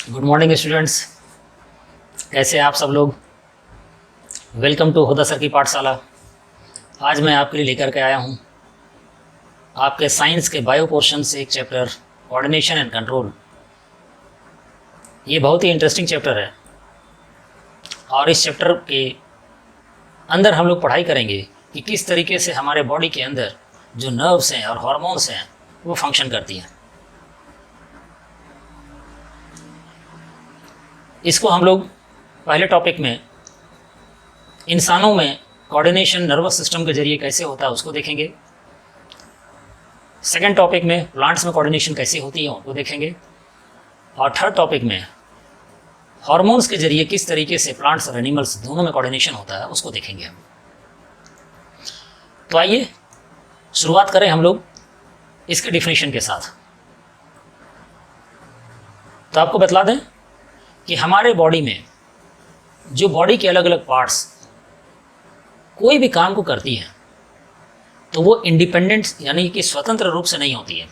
Good morning students, कैसे हैं आप सब लोग। वेलकम टू हुदा सर की पाठशाला। आज मैं आपके लिए लेकर के आया हूँ आपके साइंस के बायो पोर्शन से एक चैप्टर कोऑर्डिनेशन एंड कंट्रोल। ये बहुत ही इंटरेस्टिंग चैप्टर है और इस चैप्टर के अंदर हम लोग पढ़ाई करेंगे कि किस तरीके से हमारे बॉडी के अंदर जो नर्व्स हैं और हार्मोन्स हैं वो फंक्शन करती हैं। इसको हम लोग पहले टॉपिक में इंसानों में कोऑर्डिनेशन नर्वस सिस्टम के जरिए कैसे होता है उसको देखेंगे। सेकंड टॉपिक में प्लांट्स में कोऑर्डिनेशन कैसे होती है उनको देखेंगे। और थर्ड टॉपिक में हार्मोन्स के जरिए किस तरीके से प्लांट्स और एनिमल्स दोनों में कोऑर्डिनेशन होता है उसको देखेंगे हम। तो आइए शुरुआत करें हम लोग इसके डिफिनेशन के साथ। तो आपको बतला दें कि हमारे बॉडी में जो बॉडी के अलग अलग पार्ट्स कोई भी काम को करती हैं तो वो इंडिपेंडेंट यानी कि स्वतंत्र रूप से नहीं होती है।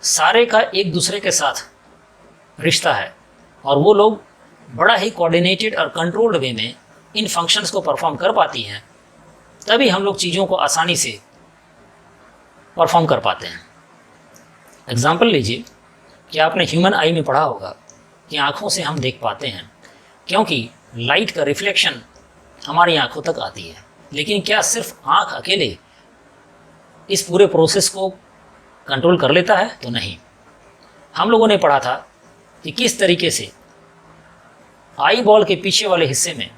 सारे का एक दूसरे के साथ रिश्ता है और वो लोग बड़ा ही कोऑर्डिनेटेड और कंट्रोल्ड वे में इन फंक्शंस को परफॉर्म कर पाती हैं, तभी हम लोग चीज़ों को आसानी से परफॉर्म कर पाते हैं। एग्जाम्पल लीजिए कि आपने ह्यूमन आई में पढ़ा होगा कि आँखों से हम देख पाते हैं क्योंकि लाइट का रिफ्लेक्शन हमारी आँखों तक आती है। लेकिन क्या सिर्फ आँख अकेले इस पूरे प्रोसेस को कंट्रोल कर लेता है? तो नहीं। हम लोगों ने पढ़ा था कि किस तरीके से आई बॉल के पीछे वाले हिस्से में,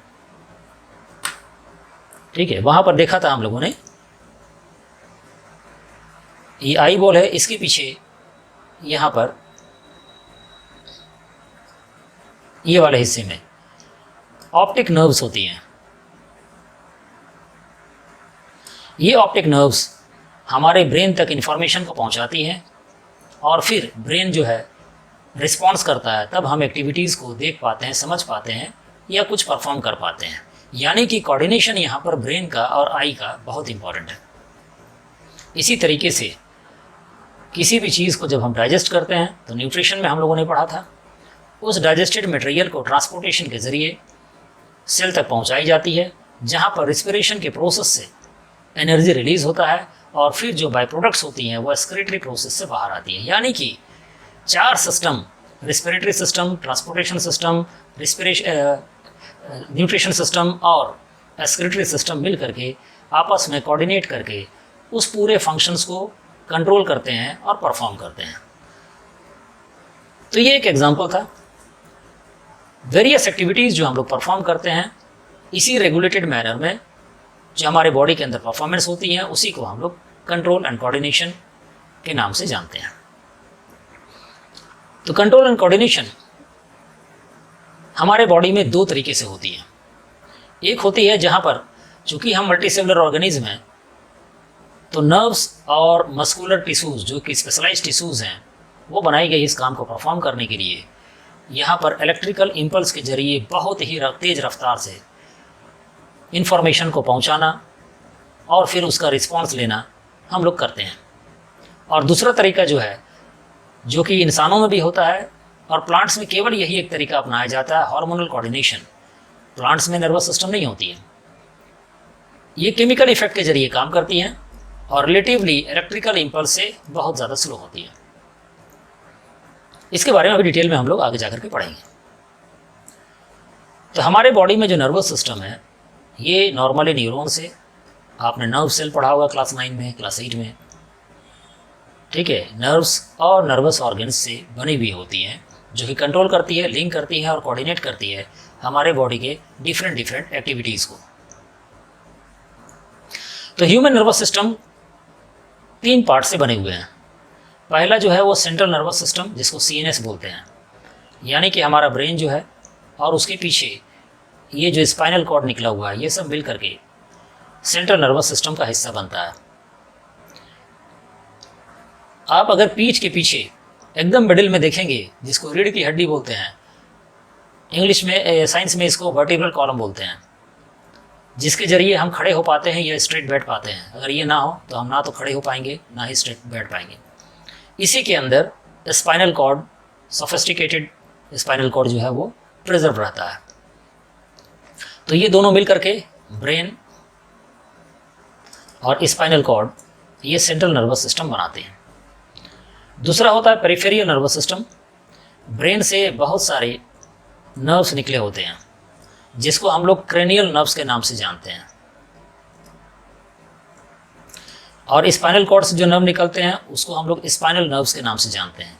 ठीक है, वहाँ पर देखा था हम लोगों ने, ये आई बॉल है, इसके पीछे यहाँ पर ये वाले हिस्से में ऑप्टिक नर्व्स होती हैं। ये ऑप्टिक नर्व्स हमारे ब्रेन तक इन्फॉर्मेशन को पहुंचाती हैं और फिर ब्रेन जो है रिस्पॉन्स करता है, तब हम एक्टिविटीज़ को देख पाते हैं, समझ पाते हैं या कुछ परफॉर्म कर पाते हैं। यानी कि कोऑर्डिनेशन यहाँ पर ब्रेन का और आई का बहुत इंपॉर्टेंट है। इसी तरीके से किसी भी चीज़ को जब हम डाइजेस्ट करते हैं तो न्यूट्रिशन में हम लोगों ने पढ़ा था, उस डाइजेस्टेड मटेरियल को ट्रांसपोर्टेशन के ज़रिए सेल तक पहुंचाई जाती है, जहां पर रिस्पिरेशन के प्रोसेस से एनर्जी रिलीज होता है और फिर जो बाय प्रोडक्ट्स होती हैं वो एक्सक्रीटरी प्रोसेस से बाहर आती है। यानी कि चार system, respiratory system, transportation system, nutrition system और एक्सक्रीटरी सिस्टम मिल करके आपस में कोऑर्डिनेट करके उस पूरे फंक्शंस को कंट्रोल करते हैं और परफॉर्म करते हैं। तो ये एक एग्जांपल था। वेरियस एक्टिविटीज़ जो हम लोग परफॉर्म करते हैं इसी रेगुलेटेड मैनर में जो हमारे बॉडी के अंदर परफॉर्मेंस होती हैं उसी को हम लोग कंट्रोल एंड कोऑर्डिनेशन के नाम से जानते हैं। तो कंट्रोल एंड कोऑर्डिनेशन हमारे बॉडी में दो तरीके से होती है। एक होती है जहाँ पर चूँकि हम मल्टीसेलुलर ऑर्गेनिज्म हैं तो नर्व्स और मस्कुलर टिश्यूज़ जो कि स्पेशलाइज्ड टिश्यूज़ हैं वो बनाई गई इस काम को परफॉर्म करने के लिए। यहाँ पर इलेक्ट्रिकल इम्पल्स के जरिए बहुत ही तेज़ रफ्तार से इन्फॉर्मेशन को पहुँचाना और फिर उसका रिस्पॉन्स लेना हम लोग करते हैं। और दूसरा तरीका जो है, जो कि इंसानों में भी होता है और प्लांट्स में केवल यही एक तरीका अपनाया जाता है, हार्मोनल कोऑर्डिनेशन। प्लांट्स में नर्वस सिस्टम नहीं होती है, ये केमिकल इफेक्ट के जरिए काम करती हैं और रिलेटिवली इलेक्ट्रिकल इम्पल्स से बहुत ज़्यादा स्लो होती है। इसके बारे में अभी डिटेल में हम लोग आगे जाकर के पढ़ेंगे। तो हमारे बॉडी में जो नर्वस सिस्टम है ये नॉर्मली न्यूरॉन से, आपने नर्व सेल पढ़ा होगा क्लास 9 में, क्लास 8 में, ठीक है, नर्व्स और नर्वस ऑर्गन्स से बनी हुई होती हैं जो कि कंट्रोल करती है, लिंक करती है और कोऑर्डिनेट करती है हमारे बॉडी के डिफरेंट एक्टिविटीज़ को। तो ह्यूमन नर्वस सिस्टम 3 पार्ट से बने हुए हैं। पहला जो है वो सेंट्रल नर्वस सिस्टम जिसको CNS बोलते हैं, यानी कि हमारा ब्रेन जो है और उसके पीछे ये जो स्पाइनल कॉर्ड निकला हुआ है ये सब मिल करके सेंट्रल नर्वस सिस्टम का हिस्सा बनता है। आप अगर पीठ के पीछे एकदम मिडिल में देखेंगे जिसको रीढ़ की हड्डी बोलते हैं, इंग्लिश में, साइंस में इसको वर्टिब्रल कॉलम बोलते हैं, जिसके जरिए हम खड़े हो पाते हैं या स्ट्रेट बैठ पाते हैं। अगर ये ना हो तो हम ना तो खड़े हो पाएंगे ना ही स्ट्रेट बैठ पाएंगे। इसी के अंदर spinal cord, sophisticated spinal cord जो है वो प्रिजर्व रहता है। तो ये दोनों मिल करके ब्रेन और स्पाइनल कॉर्ड ये सेंट्रल नर्वस सिस्टम बनाते हैं। दूसरा होता है पेरिफेरियल नर्वस सिस्टम। ब्रेन से बहुत सारे नर्व्स निकले होते हैं जिसको हम लोग क्रेनियल नर्व्स के नाम से जानते हैं, और स्पाइनल कॉर्ड से जो नर्व निकलते हैं उसको हम लोग स्पाइनल नर्व्स के नाम से जानते हैं।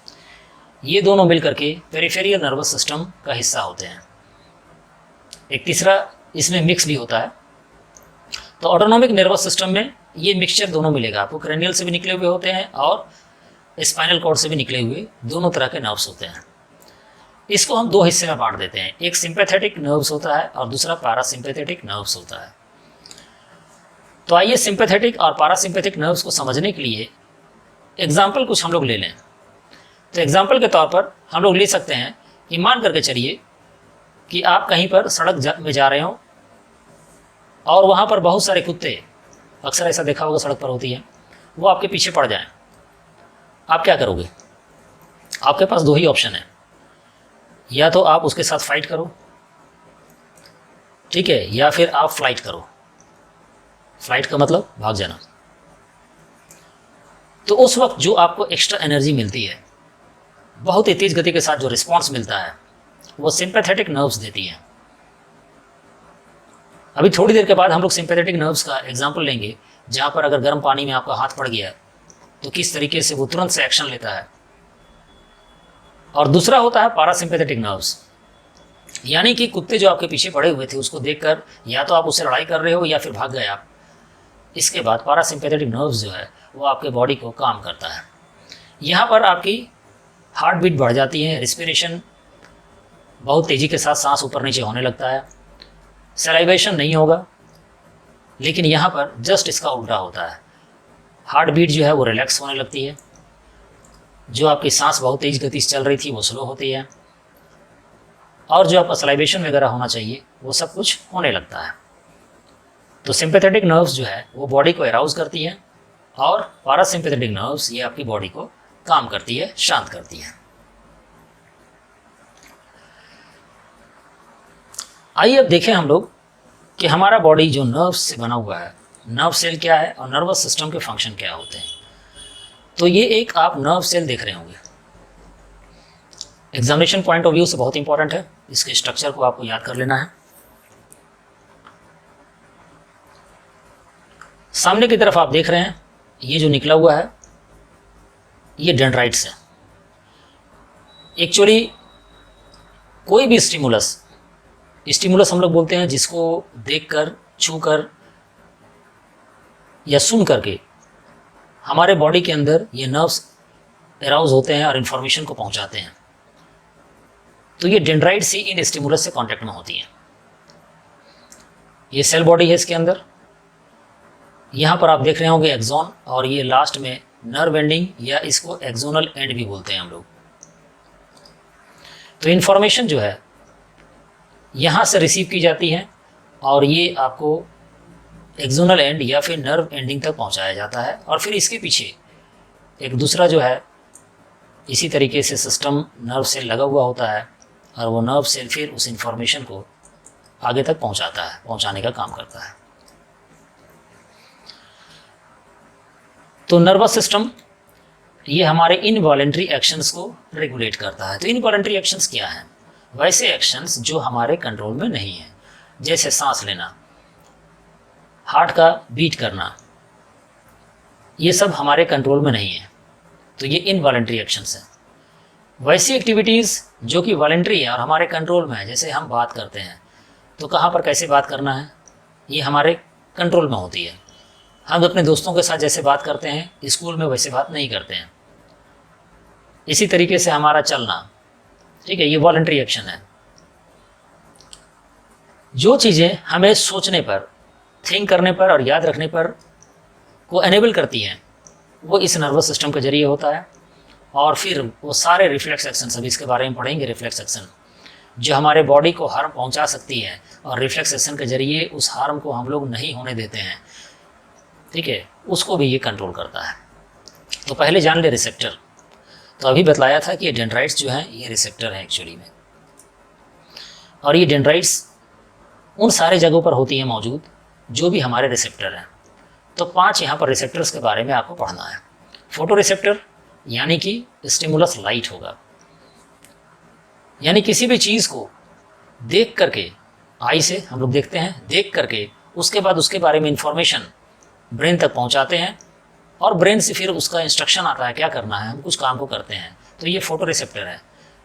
ये दोनों मिलकर के पेरिफेरियल नर्वस सिस्टम का हिस्सा होते हैं। एक तीसरा इसमें मिक्स भी होता है। तो ऑटोनॉमिक नर्वस सिस्टम में ये मिक्सचर दोनों मिलेगा आपको, क्रेनियल से भी निकले हुए होते हैं और स्पाइनल कॉर्ड से भी निकले हुए दोनों तरह के नर्व्स होते हैं। इसको हम दो हिस्से में बांट देते हैं, एक सिंपैथेटिक नर्व्स होता है और दूसरा पैरासिम्पैथेटिक नर्व्स होता है। तो आइए सिंपैथेटिक और पैरासिम्पैथिक नर्व्स को समझने के लिए एग्जाम्पल कुछ हम लोग ले लें। तो एग्जाम्पल के तौर पर हम लोग ले सकते हैं कि मान करके चलिए कि आप कहीं पर सड़क में जा रहे हो और वहाँ पर बहुत सारे कुत्ते, अक्सर ऐसा देखा होगा सड़क पर होती है, वो आपके पीछे पड़ जाएं, आप क्या करोगे? आपके पास दो ही ऑप्शन है, या तो आप उसके साथ फाइट करो, ठीक है, या फिर आप फ्लाइट करो। फ्लाइट का मतलब भाग जाना। तो उस वक्त जो आपको एक्स्ट्रा एनर्जी मिलती है, बहुत ही तेज गति के साथ जो रिस्पॉन्स मिलता है, वो सिंपैथेटिक नर्व्स देती है। अभी थोड़ी देर के बाद हम लोग सिंपैथेटिक नर्व्स का एग्जांपल लेंगे, जहां पर अगर गर्म पानी में आपका हाथ पड़ गया तो किस तरीके से वो तुरंत से एक्शन लेता है। और दूसरा होता है पैरासिम्पैथेटिक नर्व्स, यानी कि कुत्ते जो आपके पीछे पड़े हुए थे उसको देखकर या तो आप उससे लड़ाई कर रहे हो या फिर भाग गए आप। इसके बाद पैरासिम्पैथेटिक नर्व्स जो है वो आपके बॉडी को काम करता है। यहाँ पर आपकी हार्ट बीट बढ़ जाती है, रिस्पिरेशन बहुत तेज़ी के साथ सांस ऊपर नीचे होने लगता है, सलाइवेशन नहीं होगा। लेकिन यहाँ पर जस्ट इसका उल्टा होता है, हार्ट बीट जो है वो रिलैक्स होने लगती है, जो आपकी सांस बहुत तेज गति से चल रही थी वो स्लो होती है, और जो आपका सलाइवेशन वगैरह होना चाहिए वो सब कुछ होने लगता है। तो सिंपैथेटिक नर्व्स जो है वो बॉडी को अराउज करती है, और पैरासिम्पैथेटिक नर्व्स ये आपकी बॉडी को काम करती है, शांत करती है। आइए अब देखें हम लोग कि हमारा बॉडी जो नर्व्स से बना हुआ है, नर्व सेल क्या है और नर्वस सिस्टम के फंक्शन क्या होते हैं। तो ये एक आप नर्व सेल देख रहे होंगे, एग्जामिनेशन पॉइंट ऑफ व्यू से बहुत इंपॉर्टेंट है, इसके स्ट्रक्चर को आपको याद कर लेना है। सामने की तरफ आप देख रहे हैं ये जो निकला हुआ है ये डेंड्राइट्स है। एक्चुअली कोई भी स्टिमुलस हम लोग बोलते हैं जिसको देखकर, छूकर या सुन करके हमारे बॉडी के अंदर ये नर्व्स अराउज होते हैं और इन्फॉर्मेशन को पहुंचाते हैं। तो ये डेंड्राइट्स ही इन स्टिमुलस से कांटेक्ट में होती हैं। ये सेल बॉडी है इसके अंदर। यहाँ पर आप देख रहे होंगे एक्सॉन, और ये लास्ट में नर्व एंडिंग या इसको एक्सोनल एंड भी बोलते हैं हम लोग। तो इन्फॉर्मेशन जो है यहाँ से रिसीव की जाती है और ये आपको एक्सोनल एंड या फिर नर्व एंडिंग तक पहुँचाया जाता है, और फिर इसके पीछे एक दूसरा जो है इसी तरीके से सिस्टम नर्व सेल लगा हुआ होता है, और वो नर्व सेल फिर उस इन्फॉर्मेशन को आगे तक पहुँचाने का काम करता है। तो नर्वस सिस्टम ये हमारे इनवॉलेंट्री एक्शंस को रेगुलेट करता है। तो इनवॉलेंट्री एक्शंस क्या हैं? वैसे एक्शंस जो हमारे कंट्रोल में नहीं है, जैसे सांस लेना, हार्ट का बीट करना, ये सब हमारे कंट्रोल में नहीं है, तो ये इनवॉलेंट्री एक्शंस हैं। वैसी एक्टिविटीज़ जो कि वॉलेंट्री है और हमारे कंट्रोल में है, जैसे हम बात करते हैं तो कहाँ पर कैसे बात करना है, ये हमारे कंट्रोल में होती है। हम अपने दोस्तों के साथ जैसे बात करते हैं, स्कूल में वैसे बात नहीं करते हैं। इसी तरीके से हमारा चलना, ठीक है, ये वॉलंटरी एक्शन है। जो चीज़ें हमें सोचने पर, थिंक करने पर और याद रखने पर को एनेबल करती हैं, वो इस नर्वस सिस्टम के जरिए होता है। और फिर वो सारे रिफ्लेक्स एक्शन, सभी इसके बारे में पढ़ेंगे, रिफ्लेक्स एक्शन जो हमारे बॉडी को हार्म पहुंचा सकती है, और रिफ्लेक्स एक्शन के जरिए उस हार्म को हम लोग नहीं होने देते हैं, ठीक है, उसको भी ये कंट्रोल करता है। तो पहले जान ले रिसेप्टर। तो अभी बतलाया था कि ये डेंड्राइट्स जो हैं ये रिसेप्टर हैं एक्चुअली में। और ये डेंड्राइट्स उन सारे जगहों पर होती हैं मौजूद जो भी हमारे रिसेप्टर हैं। तो 5 यहाँ पर रिसेप्टर्स के बारे में आपको पढ़ना है। फोटो रिसेप्टर यानी कि स्टिमुलस लाइट होगा, यानी किसी भी चीज़ को देख करके, आई से हम लोग देखते हैं, देख करके उसके बाद उसके बारे में इंफॉर्मेशन ब्रेन तक पहुंचाते हैं और ब्रेन से फिर उसका इंस्ट्रक्शन आता है क्या करना है, हम कुछ काम को करते हैं। तो ये फोटो रिसेप्टर है,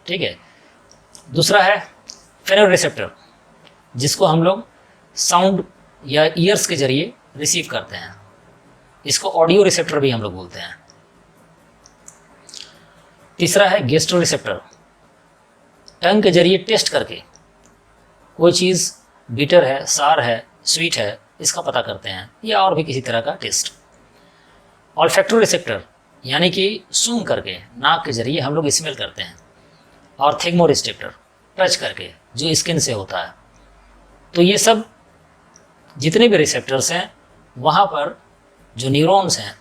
ठीक है। दूसरा है फेनो रिसेप्टर, जिसको हम लोग साउंड या ईयर्स के जरिए रिसीव करते हैं। इसको ऑडियो रिसेप्टर भी हम लोग बोलते हैं। तीसरा है गेस्ट्रो रिसेप्टर, टंग के जरिए टेस्ट करके कोई चीज़ बिटर है, सार है, स्वीट है, इसका पता करते हैं, या और भी किसी तरह का टेस्ट। ऑल्फैक्टो रिसेप्टर यानी कि सूंघ करके, नाक के जरिए हम लोग स्मेल करते हैं। और थिग्मो रिसेप्टर, टच करके, जो स्किन से होता है। तो ये सब जितने भी रिसेप्टर्स हैं, वहाँ पर जो न्यूरॉन्स हैं,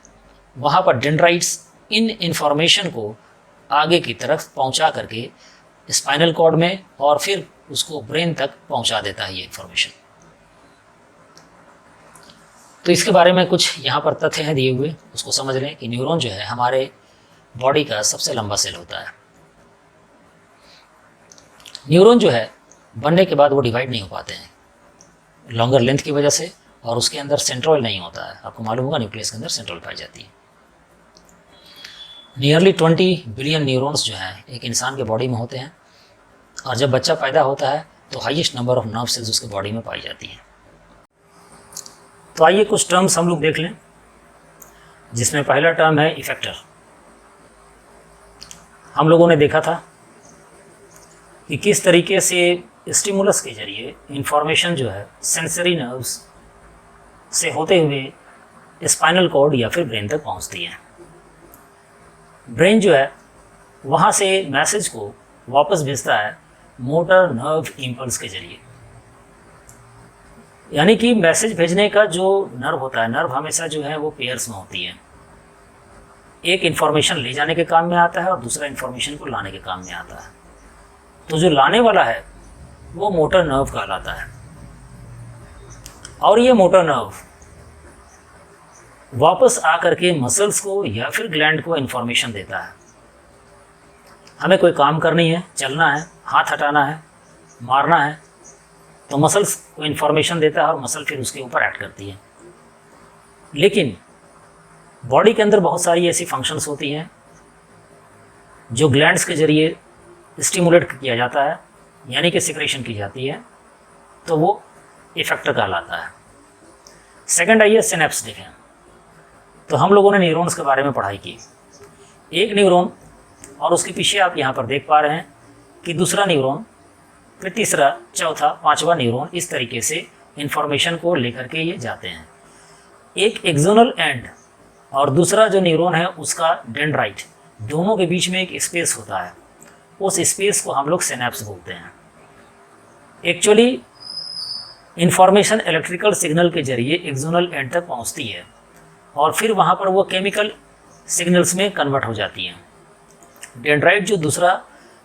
वहाँ पर डेंड्राइट्स इन इंफॉर्मेशन को आगे की तरफ पहुँचा करके स्पाइनल कॉर्ड में और फिर उसको ब्रेन तक पहुँचा देता है ये इंफॉर्मेशन। तो इसके बारे में कुछ यहाँ पर तथ्य हैं दिए हुए, उसको समझ लें कि न्यूरॉन जो है हमारे बॉडी का सबसे लंबा सेल होता है। न्यूरॉन जो है बनने के बाद वो डिवाइड नहीं हो पाते हैं लॉन्गर लेंथ की वजह से, और उसके अंदर सेंट्रोइड नहीं होता है। आपको मालूम होगा न्यूक्लियस के अंदर सेंट्रोइड पाई जाती है। नियरली 20 बिलियन न्यूरॉन्स जो हैं एक इंसान के बॉडी में होते हैं, और जब बच्चा पैदा होता है तो highest number of nerve cells उसके बॉडी में पाई जाती हैं। तो आइए कुछ टर्म्स हम लोग देख लें, जिसमें पहला टर्म है इफेक्टर। हम लोगों ने देखा था कि किस तरीके से स्टिमुलस के जरिए इंफॉर्मेशन जो है सेंसरी नर्व्स से होते हुए स्पाइनल कॉर्ड या फिर ब्रेन तक पहुंचती है। ब्रेन जो है वहाँ से मैसेज को वापस भेजता है मोटर नर्व इम्पल्स के जरिए। यानी कि मैसेज भेजने का जो नर्व होता है, नर्व हमेशा जो है वो पेयर्स में होती है। एक इन्फॉर्मेशन ले जाने के काम में आता है और दूसरा इन्फॉर्मेशन को लाने के काम में आता है। तो जो लाने वाला है वो मोटर नर्व कहलाता है, और ये मोटर नर्व वापस आकर के मसल्स को या फिर ग्लैंड को इन्फॉर्मेशन देता है। हमें कोई काम करनी है, चलना है, हाथ हटाना है, मारना है, तो मसल्स को इन्फॉर्मेशन देता है और मसल फिर उसके ऊपर एक्ट करती है। लेकिन बॉडी के अंदर बहुत सारी ऐसी फंक्शंस होती हैं जो ग्लैंड्स के जरिए स्टिमुलेट किया जाता है, यानी कि सिक्रेशन की जाती है, तो वो इफेक्टर कहलाता है। सेकंड आइए सिनेप्स देखें। तो हम लोगों ने न्यूरॉन्स के बारे में पढ़ाई की। एक न्यूरॉन और उसके पीछे आप यहाँ पर देख पा रहे हैं कि दूसरा न्यूरॉन, फिर तीसरा, चौथा, पांचवा न्यूरॉन, इस तरीके से इंफॉर्मेशन को लेकर के ये जाते हैं। एक एक्सोनल एंड और दूसरा जो न्यूरॉन है उसका डेंड्राइट, दोनों के बीच में एक स्पेस होता है। उस स्पेस को हम लोग सिनेप्स बोलते हैं। एक्चुअली इंफॉर्मेशन इलेक्ट्रिकल सिग्नल के जरिए एक्सोनल एंड तक पहुंचती है और फिर वहाँ पर वो केमिकल सिग्नल्स में कन्वर्ट हो जाती हैं। डेंड्राइट जो दूसरा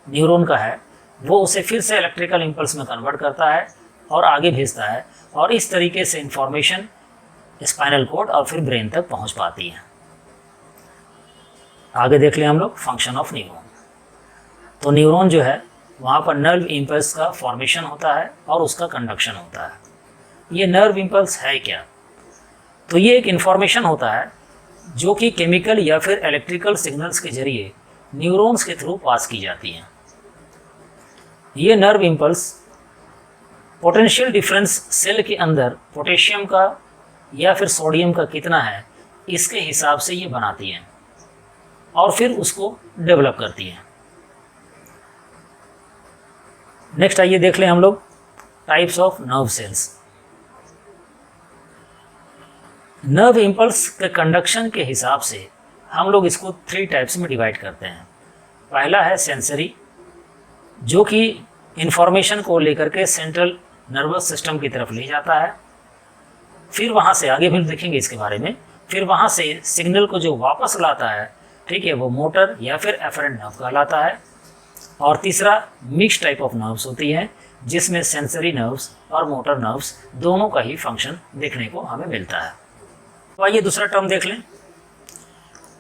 न्यूरॉन का है वो उसे फिर से इलेक्ट्रिकल इम्पल्स में कन्वर्ट करता है और आगे भेजता है, और इस तरीके से इंफॉर्मेशन स्पाइनल कॉर्ड और फिर ब्रेन तक पहुंच पाती है। आगे देख लें हम लोग फंक्शन ऑफ न्यूरॉन। तो न्यूरॉन जो है वहाँ पर नर्व इम्पल्स का फॉर्मेशन होता है और उसका कंडक्शन होता है। ये नर्व इम्पल्स है क्या? तो ये एक इन्फॉर्मेशन होता है जो कि केमिकल या फिर इलेक्ट्रिकल सिग्नल्स के जरिए न्यूरॉन्स के थ्रू पास की जाती हैं। ये nerve impulse potential difference cell के अंदर पोटेशियम का या फिर सोडियम का कितना है, इसके हिसाब से ये बनाती हैं और फिर उसको डेवलप करती हैं। नेक्स्ट आइए देख लें हम लोग types of nerve cells. Nerve impulse के कंडक्शन के हिसाब से हम लोग इसको 3 टाइप्स में डिवाइड करते हैं। पहला है सेंसरी, जो कि इंफॉर्मेशन को लेकर के सेंट्रल नर्वस सिस्टम की तरफ ले जाता है। फिर वहाँ से आगे भी देखेंगे इसके बारे में। फिर वहाँ से सिग्नल को जो वापस लाता है, ठीक है, वो मोटर या फिर एफरेंट नर्व कहलाता है। और तीसरा मिक्स टाइप ऑफ नर्व्स होती हैं जिसमें सेंसरी नर्व्स और मोटर नर्व्स दोनों का ही फंक्शन देखने को हमें मिलता है। तो आइए दूसरा टर्म देख लें।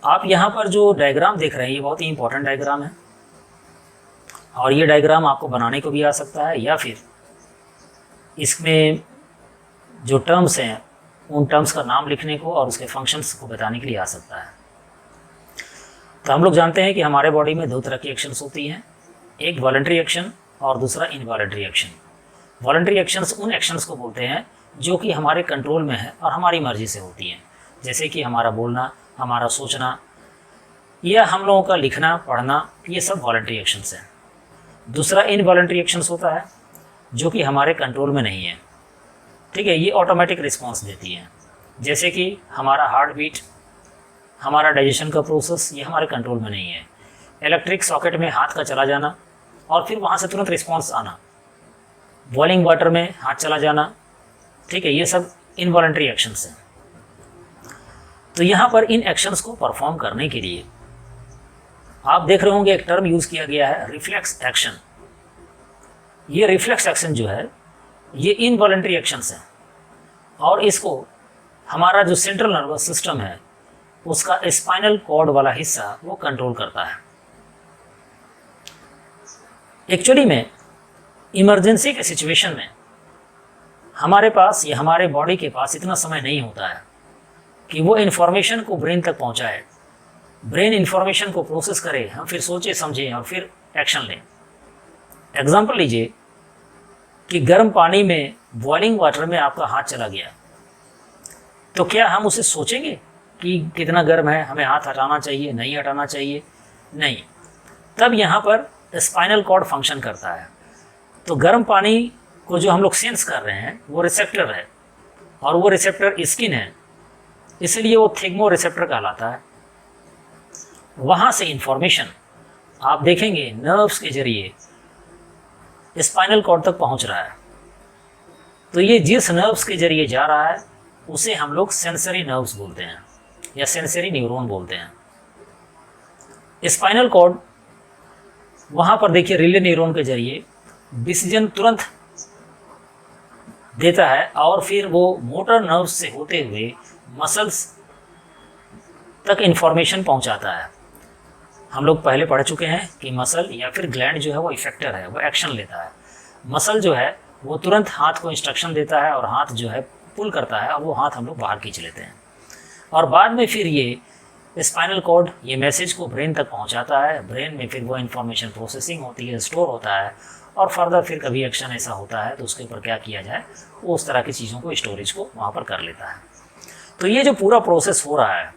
आप यहाँ पर जो डायग्राम देख रहे हैं ये बहुत ही इंपॉर्टेंट डायग्राम है, और ये डायग्राम आपको बनाने को भी आ सकता है या फिर इसमें जो टर्म्स हैं उन टर्म्स का नाम लिखने को और उसके फंक्शंस को बताने के लिए आ सकता है। तो हम लोग जानते हैं कि हमारे बॉडी में दो तरह की एक्शंस होती हैं, एक वॉलंटरी एक्शन और दूसरा इनवॉलंटरी एक्शन। वॉलंटरी एक्शंस उन एक्शंस को बोलते हैं जो कि हमारे कंट्रोल में है और हमारी मर्जी से होती हैं, जैसे कि हमारा बोलना, हमारा सोचना या हम लोगों का लिखना पढ़ना, ये सब वॉलंटरी एक्शंस हैं। दूसरा इनवॉलंटरी एक्शंस होता है जो कि हमारे कंट्रोल में नहीं है, ठीक है, ये ऑटोमेटिक रिस्पॉन्स देती है, जैसे कि हमारा हार्ट बीट, हमारा डाइजेशन का प्रोसेस, ये हमारे कंट्रोल में नहीं है। इलेक्ट्रिक सॉकेट में हाथ का चला जाना और फिर वहाँ से तुरंत रिस्पॉन्स आना, बॉइलिंग वाटर में हाथ चला जाना, ठीक है, ये सब इनवॉलंटरी एक्शंस हैं। तो यहाँ पर इन एक्शंस को परफॉर्म करने के लिए आप देख रहे होंगे एक टर्म यूज़ किया गया है, रिफ्लेक्स एक्शन। ये रिफ्लेक्स एक्शन जो है ये इनवॉलंटरी एक्शंस हैं और इसको हमारा जो सेंट्रल नर्वस सिस्टम है उसका स्पाइनल कॉर्ड वाला हिस्सा वो कंट्रोल करता है। एक्चुअली में इमरजेंसी के सिचुएशन में हमारे पास या हमारे बॉडी के पास इतना समय नहीं होता है कि वो इन्फॉर्मेशन को ब्रेन तक पहुंचाए, ब्रेन इन्फॉर्मेशन को प्रोसेस करे, हम फिर सोचे समझें और फिर एक्शन लें। एग्जाम्पल लीजिए कि गर्म पानी में, बॉइलिंग वाटर में आपका हाथ चला गया, तो क्या हम उसे सोचेंगे कि कितना गर्म है, हमें हाथ हटाना चाहिए, नहीं हटाना चाहिए? नहीं। तब यहाँ पर स्पाइनल कॉर्ड फंक्शन करता है। तो गर्म पानी को जो हम लोग सेंस कर रहे हैं वो रिसेप्टर है और वो रिसेप्टर स्किन है, इसलिए वो थिग्मो रिसेप्टर कहलाता है। वहाँ से इंफॉर्मेशन आप देखेंगे नर्व्स के जरिए स्पाइनल कॉर्ड तक पहुँच रहा है। तो ये जिस नर्व्स के जरिए जा रहा है उसे हम लोग सेंसरी नर्व्स बोलते हैं या सेंसरी न्यूरॉन बोलते हैं। स्पाइनल कॉर्ड वहाँ पर देखिए रिले न्यूरॉन के जरिए डिसीजन तुरंत देता है और फिर वो मोटर नर्व्स से होते हुए मसल्स तक इंफॉर्मेशन पहुंचाता है। हम लोग पहले पढ़ चुके हैं कि मसल या फिर ग्लैंड जो है वो इफेक्टर है, वो एक्शन लेता है। मसल जो है वो तुरंत हाथ को इंस्ट्रक्शन देता है और हाथ जो है पुल करता है और वो हाथ हम लोग बाहर खींच लेते हैं और बाद में फिर ये स्पाइनल कॉर्ड ये मैसेज को ब्रेन तक पहुंचाता है। ब्रेन में फिर वो इन्फॉर्मेशन प्रोसेसिंग होती है, स्टोर होता है और फर्दर फिर कभी एक्शन ऐसा होता है तो उसके ऊपर क्या किया जाए, वो उस तरह की चीज़ों को, स्टोरेज को वहाँ पर कर लेता है। तो ये जो पूरा प्रोसेस हो रहा है,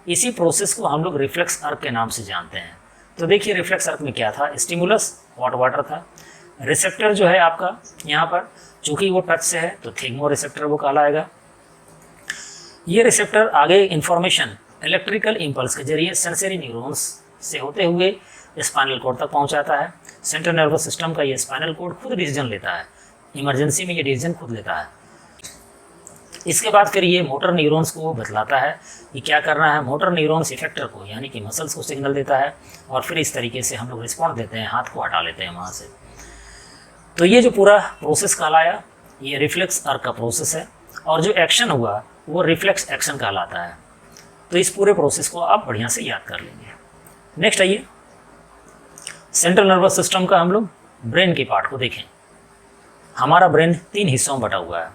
इसी प्रोसेस को हम लोग रिफ्लेक्स अर्क के नाम से जानते हैं। तो देखिए रिफ्लेक्स अर्क में क्या था, स्टिमुलस हॉट वाटर था। रिसेप्टर जो है आपका यहाँ पर, चूँकि वो टच से है तो थिग्मो रिसेप्टर वो कहलाएगा। ये रिसेप्टर आगे इंफॉर्मेशन इलेक्ट्रिकल इम्पल्स के जरिए सेंसरी न्यूरॉन्स से होते हुए स्पाइनल कॉर्ड तक पहुँचाता है। सेंट्रल नर्वस सिस्टम का ये स्पाइनल कॉर्ड खुद डिसीजन लेता है, इमरजेंसी में ये डिसीजन खुद लेता है। इसके बाद फिर ये मोटर न्यूरॉन्स को बतलाता है कि क्या करना है। मोटर न्यूरॉन्स इफेक्टर को यानी कि मसल्स को सिग्नल देता है और फिर इस तरीके से हम लोग रिस्पॉन्ड देते हैं, हाथ को हटा लेते हैं वहाँ से। तो ये जो पूरा प्रोसेस कहलाया ये रिफ्लेक्स अर्क का प्रोसेस है और जो एक्शन हुआ वो रिफ्लेक्स एक्शन कहलाता है। तो इस पूरे प्रोसेस को आप बढ़िया से याद कर लेंगे। नेक्स्ट आइए सेंट्रल नर्वस सिस्टम का हम लोग ब्रेन के पार्ट को देखें। हमारा ब्रेन 3 हिस्सों में बटा हुआ है।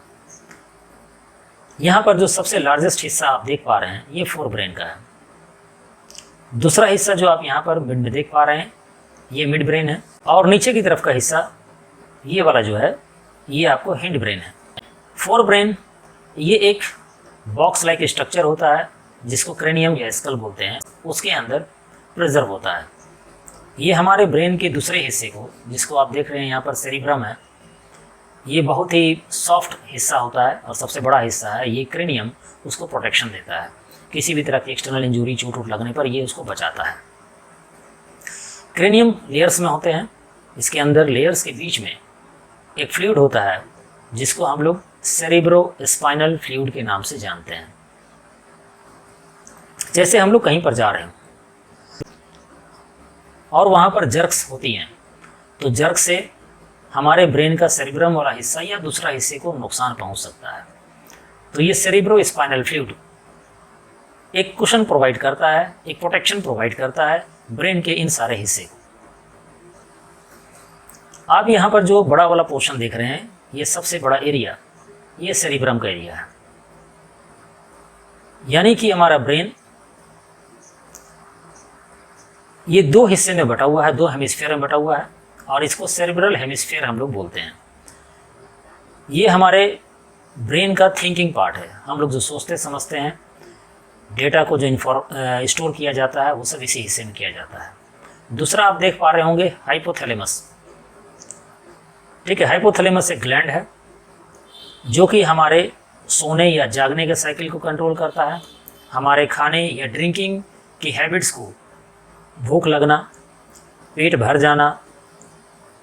यहाँ पर जो सबसे लार्जेस्ट हिस्सा आप देख पा रहे हैं ये फोर ब्रेन का है। दूसरा हिस्सा जो आप यहाँ पर मिड में देख पा रहे हैं ये मिड ब्रेन है और नीचे की तरफ का हिस्सा ये वाला जो है ये आपको हिंड ब्रेन है। फोर ब्रेन ये एक बॉक्स लाइक स्ट्रक्चर होता है जिसको क्रेनियम या स्कल बोलते हैं, उसके अंदर प्रिजर्व होता है। ये हमारे ब्रेन के दूसरे हिस्से को, जिसको आप देख रहे हैं यहाँ पर सेरिब्रम है, ये बहुत ही सॉफ्ट हिस्सा होता है और सबसे बड़ा हिस्सा है ये क्रेनियम, उसको प्रोटेक्शन देता है। किसी भी तरह की एक्सटर्नल इंजरी, चोट वोट लगने पर ये उसको बचाता है। क्रेनियम लेयर्स में होते हैं, इसके अंदर लेयर्स के बीच में एक फ्लूइड होता है जिसको हम लोग सेरिब्रो स्पाइनल फ्लूइड के नाम से जानते हैं। जैसे हम लोग कहीं पर जा रहे हैं और वहाँ पर जर्क्स होती हैं तो जर्क से हमारे ब्रेन का सेरिब्रम वाला हिस्सा या दूसरा हिस्से को नुकसान पहुंच सकता है। तो ये सेरिब्रो स्पाइनल फ्लूइड एक कुशन प्रोवाइड करता है, एक प्रोटेक्शन प्रोवाइड करता है ब्रेन के इन सारे हिस्से को। आप यहाँ पर जो बड़ा वाला पोर्शन देख रहे हैं, ये सबसे बड़ा एरिया, ये सेरिब्रम का एरिया है। यानी कि हमारा ब्रेन ये दो हिस्से में बटा हुआ है, दो हेमिस्फीयर में बटा हुआ है, और इसको सेरिब्रल हेमिस्फीयर हम लोग बोलते हैं। ये हमारे ब्रेन का थिंकिंग पार्ट है। हम लोग जो सोचते समझते हैं, डेटा को जो स्टोर किया जाता है, वो सब इसी हिस्से में किया जाता है। दूसरा आप देख पा रहे होंगे हाइपोथैलेमस। ठीक है, हाइपोथैलेमस एक ग्लैंड है जो कि हमारे सोने या जागने के साइकिल को कंट्रोल करता है, हमारे खाने या ड्रिंकिंग की हैबिट्स को, भूख लगना, पेट भर जाना,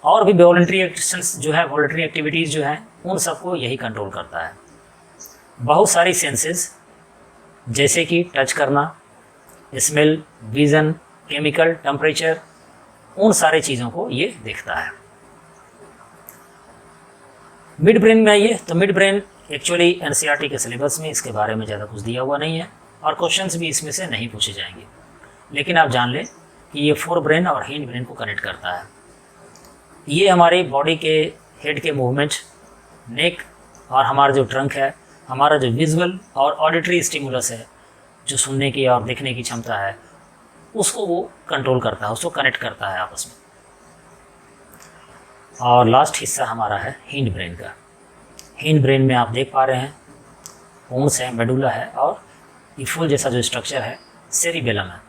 और भी वॉलंटरी एक्शंस जो है, वॉलंटरी एक्टिविटीज़ जो हैं, उन सबको यही कंट्रोल करता है। बहुत सारी सेंसेस जैसे कि टच करना, स्मेल, विज़न, केमिकल, टेम्परेचर, उन सारे चीज़ों को ये देखता है। मिड ब्रेन में आइए, तो मिड ब्रेन एक्चुअली एनसीईआरटी के सिलेबस में इसके बारे में ज़्यादा कुछ दिया हुआ नहीं है, और क्वेश्चंस भी इसमें से नहीं पूछे जाएंगे। लेकिन आप जान लें कि ये फोर ब्रेन और हिंड ब्रेन को कनेक्ट करता है। ये हमारे बॉडी के हेड के मूवमेंट, नेक, और हमारा जो ट्रंक है, हमारा जो विजुअल और ऑडिटरी स्टिमुलस है, जो सुनने की और देखने की क्षमता है, उसको वो कंट्रोल करता है, उसको कनेक्ट करता है आपस में। और लास्ट हिस्सा हमारा है हिंड ब्रेन का। हिंड ब्रेन में आप देख पा रहे हैं होन्स है, मेडुला है, और ये फूल जैसा जो स्ट्रक्चर है सेरिबेलम है।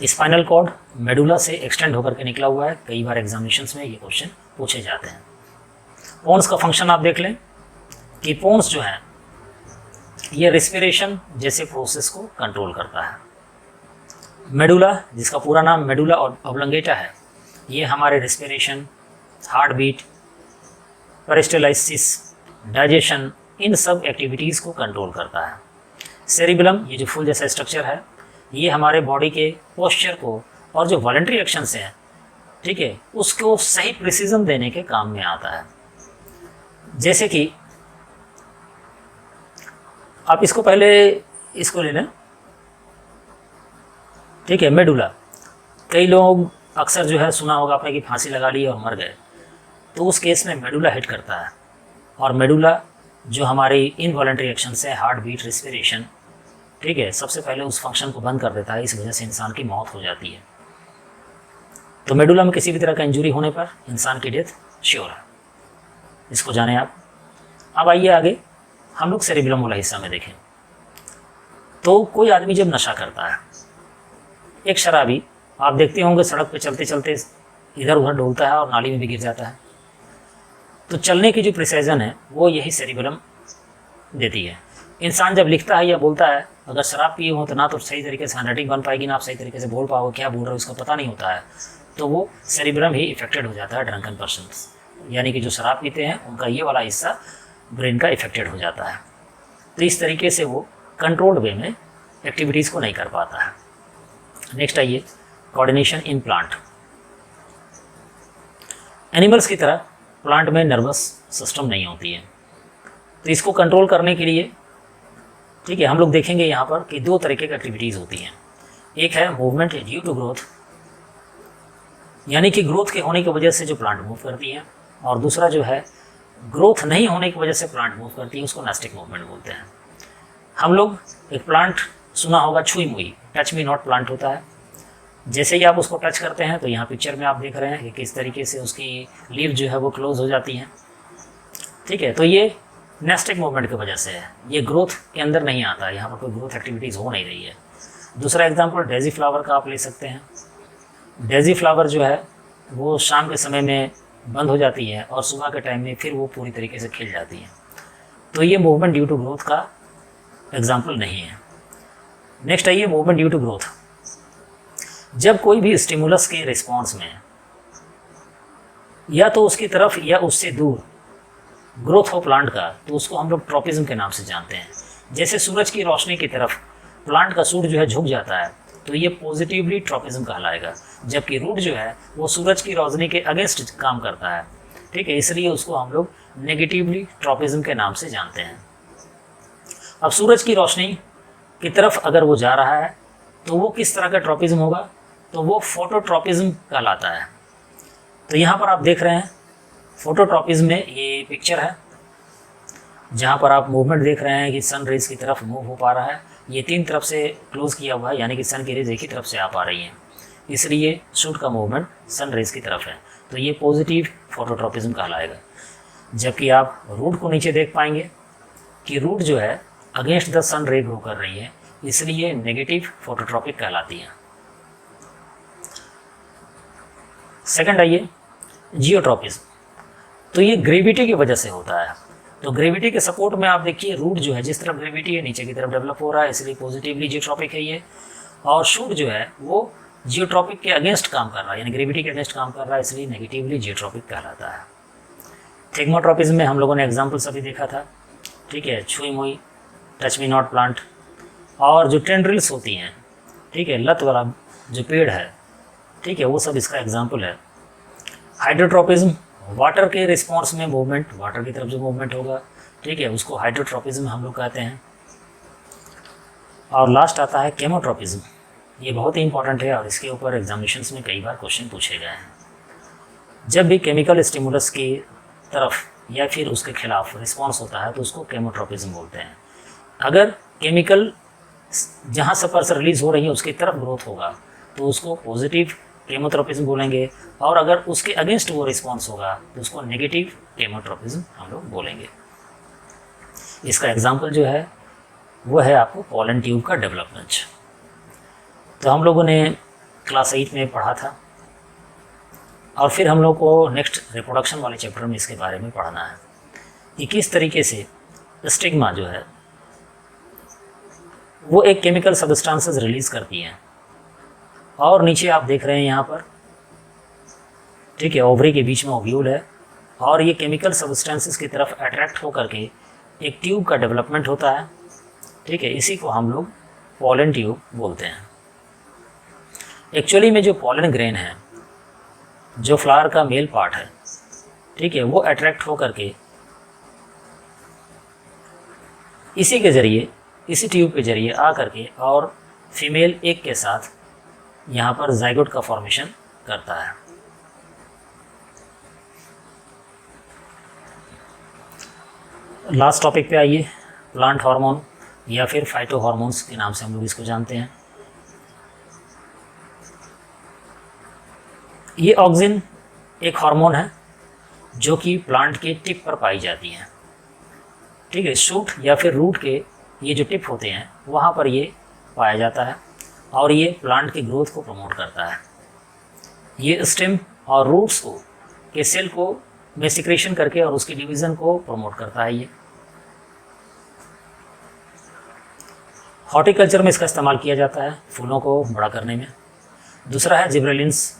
स्पाइनल कॉर्ड मेडुला से एक्सटेंड होकर के निकला हुआ है। कई बार एग्जामिनेशंस में ये क्वेश्चन पूछे जाते हैं। पोन्स का फंक्शन आप देख लें कि पोन्स जो है ये रेस्पिरेशन जैसे प्रोसेस को कंट्रोल करता है। मेडुला, जिसका पूरा नाम मेडुला ऑब्लंगेटा है, ये हमारे respiration, heart beat, peristalsis, digestion, इन सब एक्टिविटीज़ को कंट्रोल करता है। सेरिबेलम, ये जो फूल जैसा स्ट्रक्चर है, ये हमारे बॉडी के पोस्चर को और जो वॉलंटरी एक्शंस हैं, ठीक है, उसको सही प्रिसीजन देने के काम में आता है। जैसे कि आप इसको पहले इसको ले लें, ठीक है, मेडुला। कई लोग अक्सर जो है सुना होगा आपने कि फांसी लगा ली और मर गए, तो उस केस में मेडुला हिट करता है, और मेडुला जो हमारी इनवॉलंटरी एक्शंस है, हार्ट बीट, रेस्पिरेशन, ठीक है, सबसे पहले उस फंक्शन को बंद कर देता है। इस वजह से इंसान की मौत हो जाती है। तो मेडुला में किसी भी तरह का इंजरी होने पर इंसान की डेथ श्योर है, इसको जाने आप। अब आइए आगे हम लोग सेरिबेलम वाला हिस्सा में देखें। तो कोई आदमी जब नशा करता है, एक शराबी, आप देखते होंगे सड़क पे चलते चलते इधर उधर डोलता है और नाली में भी गिर जाता है। तो चलने की जो प्रिसाइजन है वो यही सेरिबेलम देती है। इंसान जब लिखता है या बोलता है, अगर शराब पिए हो तो ना तो सही तरीके से हैंडराइटिंग बन पाएगी, ना आप सही तरीके से बोल पाओगे, क्या बोल रहे हो उसका पता नहीं होता है, तो वो सेरिबेलम ही इफेक्टेड हो जाता है। ड्रंकन पर्सन्स, यानी कि जो शराब पीते हैं, उनका ये वाला हिस्सा ब्रेन का इफेक्टेड हो जाता है। तो इस तरीके से वो कंट्रोल्ड वे में एक्टिविटीज़ को नहीं कर पाता है। नेक्स्ट आइए, कोऑर्डिनेशन इन प्लांट। एनिमल्स की तरह प्लांट में नर्वस सिस्टम नहीं होती है, तो इसको कंट्रोल करने के लिए, ठीक है, हम लोग देखेंगे यहाँ पर कि दो तरीके की एक्टिविटीज़ होती हैं। एक है मूवमेंट ड्यू टू ग्रोथ, यानी कि ग्रोथ के होने की वजह से जो प्लांट मूव करती हैं, और दूसरा जो है ग्रोथ नहीं होने की वजह से प्लांट मूव करती है, उसको नास्टिक मूवमेंट बोलते हैं। हम लोग एक प्लांट सुना होगा, छुई मुई, टच मी नॉट प्लांट होता है। जैसे ही आप उसको टच करते हैं तो यहाँ पिक्चर में आप देख रहे हैं कि किस तरीके से उसकी लीव जो है वो क्लोज हो जाती हैं, ठीक है। तो ये नेस्टिक मूवमेंट की वजह से है, ये ग्रोथ के अंदर नहीं आता है, यहाँ पर कोई ग्रोथ एक्टिविटीज़ हो नहीं रही है। दूसरा एग्जांपल डेजी फ्लावर का आप ले सकते हैं। डेजी फ्लावर जो है वो शाम के समय में बंद हो जाती है और सुबह के टाइम में फिर वो पूरी तरीके से खिल जाती है। तो ये मूवमेंट ड्यू टू ग्रोथ का एग्जाम्पल नहीं है। नेक्स्ट आइए, मूवमेंट ड्यू टू ग्रोथ। जब कोई भी स्टिमुलस के रिस्पॉन्स में या तो उसकी तरफ या उससे दूर ग्रोथ हो प्लांट का, तो उसको हम लोग ट्रॉपिज्म के नाम से जानते हैं। जैसे सूरज की रोशनी की तरफ प्लांट का सूट जो है झुक जाता है, तो ये पॉजिटिवली ट्रॉपिज्म कहलाएगा। जबकि रूट जो है वो सूरज की रोशनी के अगेंस्ट काम करता है, ठीक है, इसलिए उसको हम लोग नेगेटिवली ट्रॉपिज्म के नाम से जानते हैं। अब सूरज की रोशनी की तरफ अगर वो जा रहा है तो वो किस तरह का ट्रॉपिज्म होगा, तो वो फोटोट्रॉपिज्म कहलाता है। तो यहाँ पर आप देख रहे हैं फोटोट्रॉपिज्म में ये पिक्चर है जहाँ पर आप मूवमेंट देख रहे हैं कि सन रेज की तरफ मूव हो पा रहा है। ये तीन तरफ से क्लोज किया हुआ है, यानी कि सन की रेज एक ही तरफ से आ पा रही हैं, इसलिए शूट का मूवमेंट सन रेज की तरफ है, तो ये पॉजिटिव फोटोट्रॉपिज्म कहलाएगा। जबकि आप रूट को नीचे देख पाएंगे कि रूट जो है अगेंस्ट द सन रे ग्रो कर रही है, इसलिए नेगेटिव फोटोट्रॉपिक कहलाती है। सेकंड आइए जियोट्रॉपिज्म। तो ये ग्रेविटी की वजह से होता है। तो ग्रेविटी के सपोर्ट में आप देखिए रूट जो है जिस तरफ ग्रेविटी है नीचे की तरफ डेवलप हो रहा है, इसलिए पॉजिटिवली जियोट्रॉपिक है ये। और शूट जो है वो जियोट्रॉपिक के अगेंस्ट काम कर रहा है, यानी ग्रेविटी के अगेंस्ट काम कर रहा है, इसलिए नेगेटिवली जियोट्रॉपिक कहलाता है। थिग्मोट्रॉपिज्म में हम लोगों ने एग्जाम्पल्स अभी देखा था, ठीक है, छुई मुई, टच मी नॉट प्लांट, और जो टेंड्रिल्स होती हैं, ठीक है, लत वाला जो पेड़ है, ठीक है, वो सब इसका एग्जाम्पल है। हाइड्रोट्रॉपिज्म, वाटर के रिस्पॉन्स में मूवमेंट, वाटर की तरफ जो मूवमेंट होगा, ठीक है, उसको हाइड्रोट्रॉपिज्म हम लोग कहते हैं। और लास्ट आता है केमोट्रॉपिज्म। ये बहुत ही इंपॉर्टेंट है और इसके ऊपर एग्जामिनेशंस में कई बार क्वेश्चन पूछे गए हैं। जब भी केमिकल स्टिमुलस की तरफ या फिर उसके खिलाफ रिस्पॉन्स होता है तो उसको केमोट्रॉपिज्म बोलते हैं। अगर केमिकल जहाँ सफर से रिलीज हो रही है उसकी तरफ ग्रोथ होगा तो उसको पॉजिटिव केमोट्रॉपिज्म बोलेंगे, और अगर उसके अगेंस्ट वो रिस्पॉन्स होगा तो उसको नेगेटिव केमोट्रॉपिज्म हम लोग बोलेंगे। इसका एग्जाम्पल जो है वो है आपको पॉलन ट्यूब का डेवलपमेंट। तो हम लोगों ने क्लास 8 में पढ़ा था और फिर हम लोग को नेक्स्ट रिप्रोडक्शन वाले चैप्टर में इसके बारे में पढ़ना है कि किस तरीके से स्टिग्मा जो है वो एक केमिकल सब्सटेंसेस रिलीज करती हैं। और नीचे आप देख रहे हैं यहाँ पर, ठीक है, ओवरी के बीच में ओव्यूल है और ये केमिकल सब्सटेंसेस की तरफ अट्रैक्ट होकर के एक ट्यूब का डेवलपमेंट होता है, ठीक है, इसी को हम लोग पॉलन ट्यूब बोलते हैं। एक्चुअली में जो पॉलन ग्रेन है, जो फ्लावर का मेल पार्ट है, ठीक है, वो अट्रैक्ट होकर के इसी के ज़रिए, इसी ट्यूब के ज़रिए आ करके और फीमेल एग के साथ यहाँ पर जाइगोट का फॉर्मेशन करता है। लास्ट टॉपिक पे आइए, प्लांट हार्मोन या फिर फाइटो हार्मोन्स के नाम से हम लोग इसको जानते हैं। ये ऑक्सिन एक हार्मोन है जो कि प्लांट के टिप पर पाई जाती है, ठीक है, शूट या फिर रूट के ये जो टिप होते हैं वहाँ पर ये पाया जाता है और ये प्लांट की ग्रोथ को प्रमोट करता है। ये स्टेम और रूट्स को के सेल को में सिक्रेशन करके और उसकी डिवीज़न को प्रमोट करता है। ये हॉर्टिकल्चर में इसका इस्तेमाल किया जाता है फूलों को बड़ा करने में। दूसरा है जिब्रेलिन्स,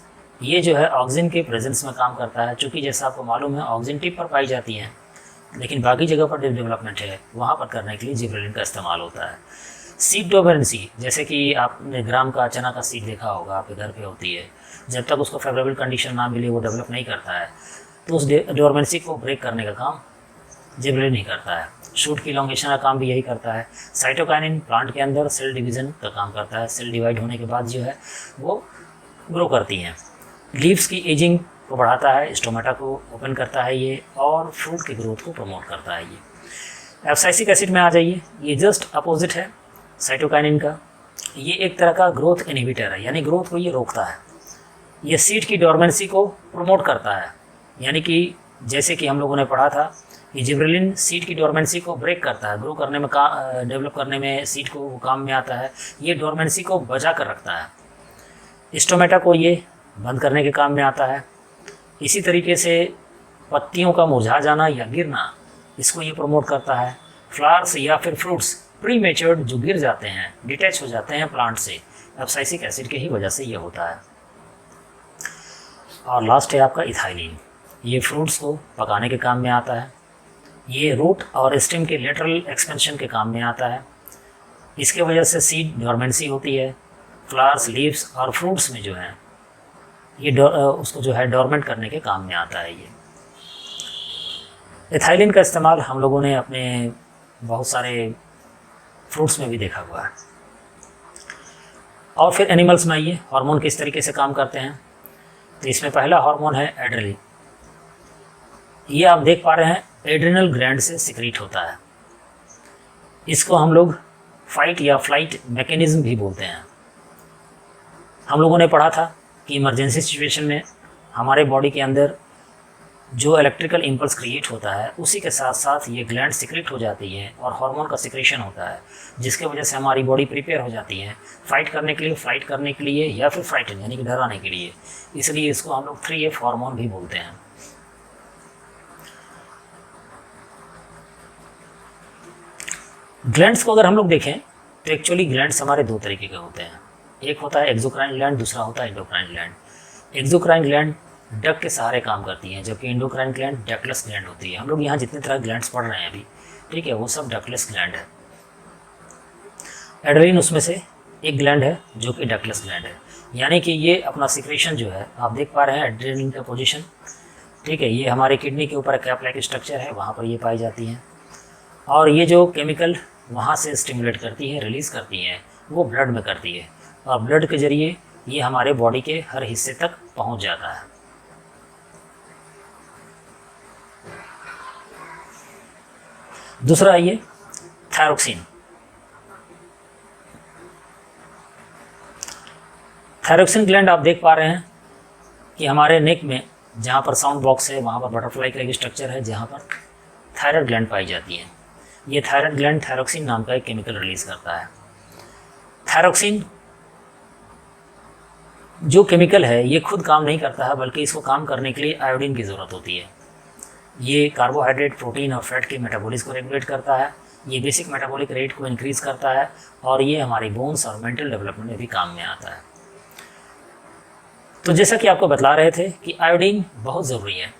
ये जो है ऑक्सिन के प्रेजेंस में काम करता है, चूँकि जैसा आपको मालूम है ऑक्सिन टिप पर पाई जाती है लेकिन बाकी जगह पर डेवलपमेंट है वहाँ पर करने के लिए जिब्रेलिन का इस्तेमाल होता है। सीड डोमिनेंसी, जैसे कि आपने ग्राम का चना का सीड देखा होगा, आपके घर पे होती है, जब तक उसको फेवरेबल कंडीशन ना मिले वो डेवलप नहीं करता है, तो उस डोरमेंसी को ब्रेक करने का काम जिब्रेलिन ही करता है। शूट की इलॉन्गेशन का काम भी यही करता है। साइटोकाइनिन प्लांट के अंदर सेल डिवीज़न का काम करता है, सेल डिवाइड होने के बाद जो है वो ग्रो करती हैं। लीव्स की एजिंग को बढ़ाता है, स्टोमेटा को ओपन करता है ये, और फ्रूट की ग्रोथ को प्रमोट करता है ये। एब्साइसिक एसिड में आ जाइए, ये जस्ट अपोजिट है साइटोकाइनिन का। ये एक तरह का ग्रोथ इनहिबिटर है, यानी ग्रोथ को ये रोकता है। ये सीड की डोरमेंसी को प्रमोट करता है, यानी कि जैसे कि हम लोगों ने पढ़ा था ये जिब्रेलिन सीड की डोरमेंसी को ब्रेक करता है, ग्रो करने में डेवलप करने में सीड को काम में आता है, ये डोरमेंसी को बचा कर रखता है। स्टोमेटा को ये बंद करने के काम में आता है। इसी तरीके से पत्तियों का मुरझा जाना या गिरना, इसको ये प्रमोट करता है। फ्लावर्स या फिर फ्रूट्स प्री मेच्योर्ड जो गिर जाते हैं, डिटैच हो जाते हैं प्लांट से, एब्साइसिक एसिड के ही वजह से ये होता है। और लास्ट है आपका इथाइलिन, ये फ्रूट्स को पकाने के काम में आता है। ये रूट और स्टेम के लेटरल एक्सपेंशन के काम में आता है। इसके वजह से सीड डोरमेंसी होती है फ्लावर्स, लीव्स और फ्रूट्स में जो है ये उसको जो है डोरमेंट करने के काम में आता है। ये एथाइलिन का इस्तेमाल हम लोगों ने अपने बहुत सारे फ्रूट्स में भी देखा हुआ है। और फिर एनिमल्स में आइए, हार्मोन किस तरीके से काम करते हैं। तो इसमें पहला हार्मोन है एड्रेनलिन। ये आप देख पा रहे हैं एड्रिनल ग्लैंड से सिक्रीट होता है। इसको हम लोग फाइट या फ्लाइट मैकेनिज्म भी बोलते हैं। हम लोगों ने पढ़ा था कि इमरजेंसी सिचुएशन में हमारे बॉडी के अंदर जो इलेक्ट्रिकल इम्पल्स क्रिएट होता है उसी के साथ साथ ये ग्लैंड सिक्रेट हो जाती है और हार्मोन का सिक्रेशन होता है, जिसके वजह से हमारी बॉडी प्रिपेयर हो जाती है फाइट करने के लिए, फ्लाइट करने के लिए या फिर फ्राइटन यानी कि डराने के लिए। इसलिए इसको हम लोग 3F हार्मोन भी बोलते हैं। ग्लैंड्स को अगर हम लोग देखें तो एक्चुअली ग्लैंड्स हमारे दो तरीके के होते हैं। एक होता है एक्सोक्राइन ग्लैंड, दूसरा होता है endocrine gland. Exocrine gland duck के सहारे काम करती हैं, जबकि एंडोक्राइन ग्लैंड डकलेस ग्लैंड होती है। हम लोग यहाँ जितने तरह ग्लैंड्स पढ़ रहे हैं अभी, ठीक है, वो सब डकलेस ग्लैंड है। एड्रेनलिन उसमें से एक ग्लैंड है जो कि डकलेस ग्लैंड है, यानी कि ये अपना सिक्रेशन जो है आप देख पा रहे हैं एड्रेनलिन का पोजीशन, ठीक है, ये हमारे किडनी के ऊपर कैप लाइक स्ट्रक्चर है, वहाँ पर ये पाई जाती हैं। और ये जो केमिकल वहाँ से स्टिमुलेट करती है, रिलीज़ करती हैं, वो ब्लड में करती है और ब्लड के ज़रिए ये हमारे बॉडी के हर हिस्से तक पहुँच जाता है। दूसरा आइए थायरोक्सिन। थायरोक्सिन ग्लैंड आप देख पा रहे हैं कि हमारे नेक में जहाँ पर साउंड बॉक्स है वहाँ पर बटरफ्लाई का एक स्ट्रक्चर है जहाँ पर थायराइड ग्लैंड पाई जाती है। ये थायराइड ग्लैंड थायरोक्सिन नाम का एक केमिकल रिलीज़ करता है। थायरोक्सिन जो केमिकल है ये खुद काम नहीं करता है, बल्कि इसको काम करने के लिए आयोडीन की ज़रूरत होती है। ये कार्बोहाइड्रेट, प्रोटीन और फैट के मेटाबॉलिज्म को रेगुलेट करता है, ये बेसिक मेटाबॉलिक रेट को इंक्रीज़ करता है और ये हमारी बोन्स और मेंटल डेवलपमेंट में भी काम में आता है। तो जैसा कि आपको बतला रहे थे कि आयोडीन बहुत ज़रूरी है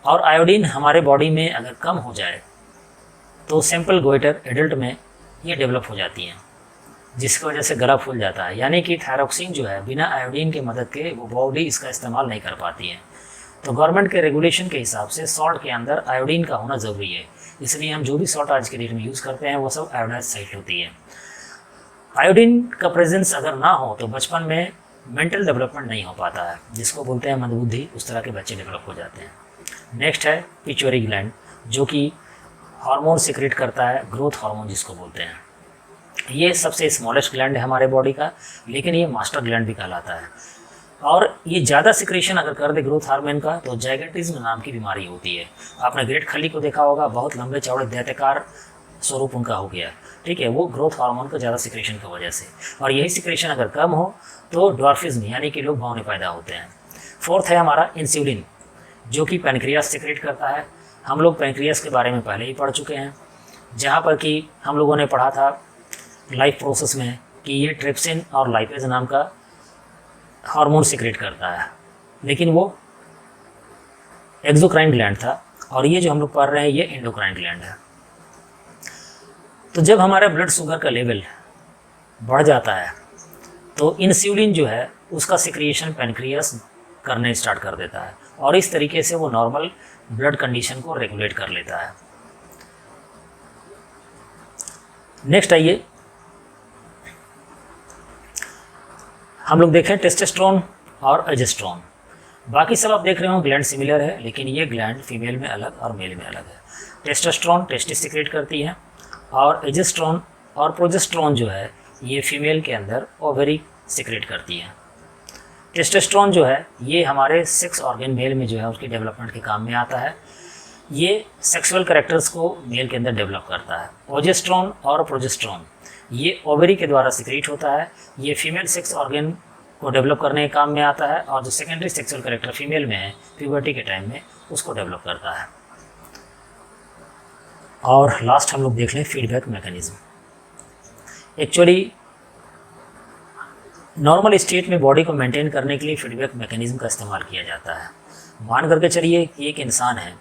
और आयोडीन हमारे बॉडी में अगर कम हो जाए तो सिंपल गोइटर एडल्ट में ये डेवलप हो जाती हैं, जिसकी वजह से गला फूल जाता है। यानी कि थायरोक्सिन जो है बिना आयोडीन के मदद के वो बॉडी इसका इस्तेमाल नहीं कर पाती है। तो गवर्नमेंट के रेगुलेशन के हिसाब से सॉल्ट के अंदर आयोडीन का होना ज़रूरी है, इसलिए हम जो भी सॉल्ट आज के डेट में यूज़ करते हैं वो सब आयोडाइज साइट होती है। आयोडीन का प्रेजेंस अगर ना हो तो बचपन में मेंटल डेवलपमेंट नहीं हो पाता है, जिसको बोलते हैं मंदबुद्धि, उस तरह के बच्चे डेवलप हो जाते हैं। नेक्स्ट है पिट्यूटरी ग्लैंड, जो कि हार्मोन सिक्रेट करता है, ग्रोथ हार्मोन जिसको बोलते हैं। ये सबसे स्मॉलेस्ट ग्लैंड है हमारे बॉडी का, लेकिन ये मास्टर ग्लैंड भी कहलाता है। और ये ज़्यादा सिक्रेशन अगर कर दे ग्रोथ हार्मोन का तो जाइगेंटिज्म नाम की बीमारी होती है। आपने ग्रेट खली को देखा होगा, बहुत लंबे चौड़े दैत्याकार स्वरूप उनका हो गया, ठीक है, वो ग्रोथ हार्मोन का ज़्यादा सिक्रेशन की वजह से। और यही सिक्रेशन अगर कम हो तो ड्वार्फिज्म यानी कि लोग भौने पैदा होते हैं। फोर्थ है हमारा इंसुलिन, जो कि पैनक्रियास सिक्रेट करता है। हम लोग पैनक्रियास के बारे में पहले ही पढ़ चुके हैं, जहाँ पर कि हम लोगों ने पढ़ा था लाइफ प्रोसेस में कि ये ट्रिप्सिन और लाइपेज नाम का हार्मोन सिक्रेट करता है, लेकिन वो एक्सोक्राइन ग्लैंड था और ये जो हम लोग पढ़ रहे हैं ये एंडोक्राइन ग्लैंड है। तो जब हमारा ब्लड शुगर का लेवल बढ़ जाता है तो इंसुलिन जो है उसका सिक्रिएशन पैनक्रियास करने स्टार्ट कर देता है और इस तरीके से वो नॉर्मल ब्लड कंडीशन को रेगुलेट कर लेता है। नेक्स्ट आइए हम लोग देखें टेस्टोस्टेरोन और एजेस्ट्रोन। बाकी सब आप देख रहे हो ग्लैंड सिमिलर है, लेकिन ये ग्लैंड फीमेल में अलग और मेल में अलग है। टेस्टोस्टेरोन टेस्टिस सिक्रेट करती है और एजेस्ट्रोन और प्रोजेस्टेरोन जो है ये फीमेल के अंदर ओवरी सिक्रेट करती है। टेस्टोस्टेरोन जो है ये हमारे सेक्स ऑर्गन मेल में जो है उसके डेवलपमेंट के काम में आता है। ये सेक्सुअल कैरेक्टर्स को मेल के अंदर डेवलप करता है। प्रोजेस्टेरोन और प्रोजेस्टेरोन ये ओवरी के द्वारा सिक्रेट होता है। ये फीमेल सेक्स ऑर्गन को डेवलप करने के काम में आता है और जो सेकेंडरी सेक्सुअल कैरेक्टर फीमेल में है प्यूबर्टी के टाइम में उसको डेवलप करता है। और लास्ट हम लोग देख लें feedback mechanism. Actually normal state में बॉडी को मेंटेन करने के लिए फीडबैक मैकेनिज्म का इस्तेमाल किया जाता है। मान करके चलिए कि एक इंसान है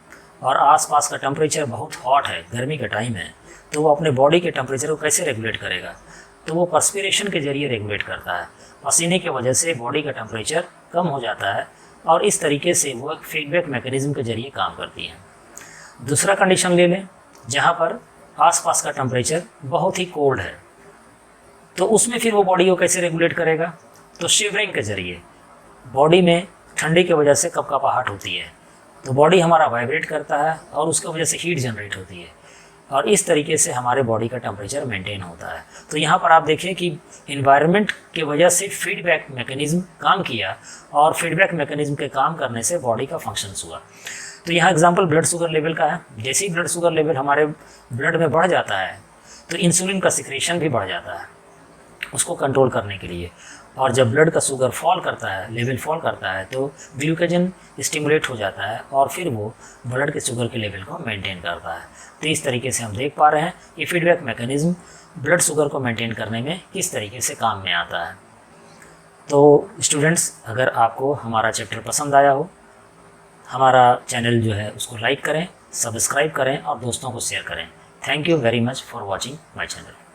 और आसपास का टेम्परेचर बहुत हॉट है, गर्मी का टाइम है, तो वो अपने बॉडी के टेम्परेचर को कैसे रेगुलेट करेगा? तो वो पर्स्पिरेशन के जरिए रेगुलेट करता है। पसीने की वजह से बॉडी का टेम्परेचर कम हो जाता है और इस तरीके से वो एक फीडबैक मैकेनिज्म के जरिए काम करती है। दूसरा कंडीशन ले लें जहाँ पर आसपास का टेम्परेचर बहुत ही कोल्ड है, तो उसमें फिर वो बॉडी को कैसे रेगुलेट करेगा? तो शिवरिंग के जरिए बॉडी में ठंडी की वजह से कपकपाहट होती है, तो बॉडी हमारा वाइब्रेट करता है और उसकी वजह से हीट जनरेट होती है और इस तरीके से हमारे बॉडी का टेम्परेचर मेंटेन होता है। तो यहाँ पर आप देखिए कि इन्वायरमेंट की वजह से फीडबैक मैकेनिज्म काम किया और फीडबैक मैकेनिज्म के काम करने से बॉडी का फंक्शंस हुआ। तो यहाँ एग्जांपल ब्लड शुगर लेवल का है। जैसे ही ब्लड शुगर लेवल हमारे ब्लड में बढ़ जाता है तो इंसुलिन का सिक्रेशन भी बढ़ जाता है उसको कंट्रोल करने के लिए, और जब ब्लड का शुगर फॉल करता है, लेवल फॉल करता है, तो ग्लूकोजन स्टिमुलेट हो जाता है और फिर वो ब्लड के शुगर के लेवल को मेंटेन करता है। तो इस तरीके से हम देख पा रहे हैं कि फीडबैक मैकेनिज्म ब्लड शुगर को मेंटेन करने में किस तरीके से काम में आता है। तो स्टूडेंट्स, अगर आपको हमारा चैप्टर पसंद आया हो, हमारा चैनल जो है उसको लाइक करें, सब्सक्राइब करें और दोस्तों को शेयर करें। Thank you very much for watching my channel.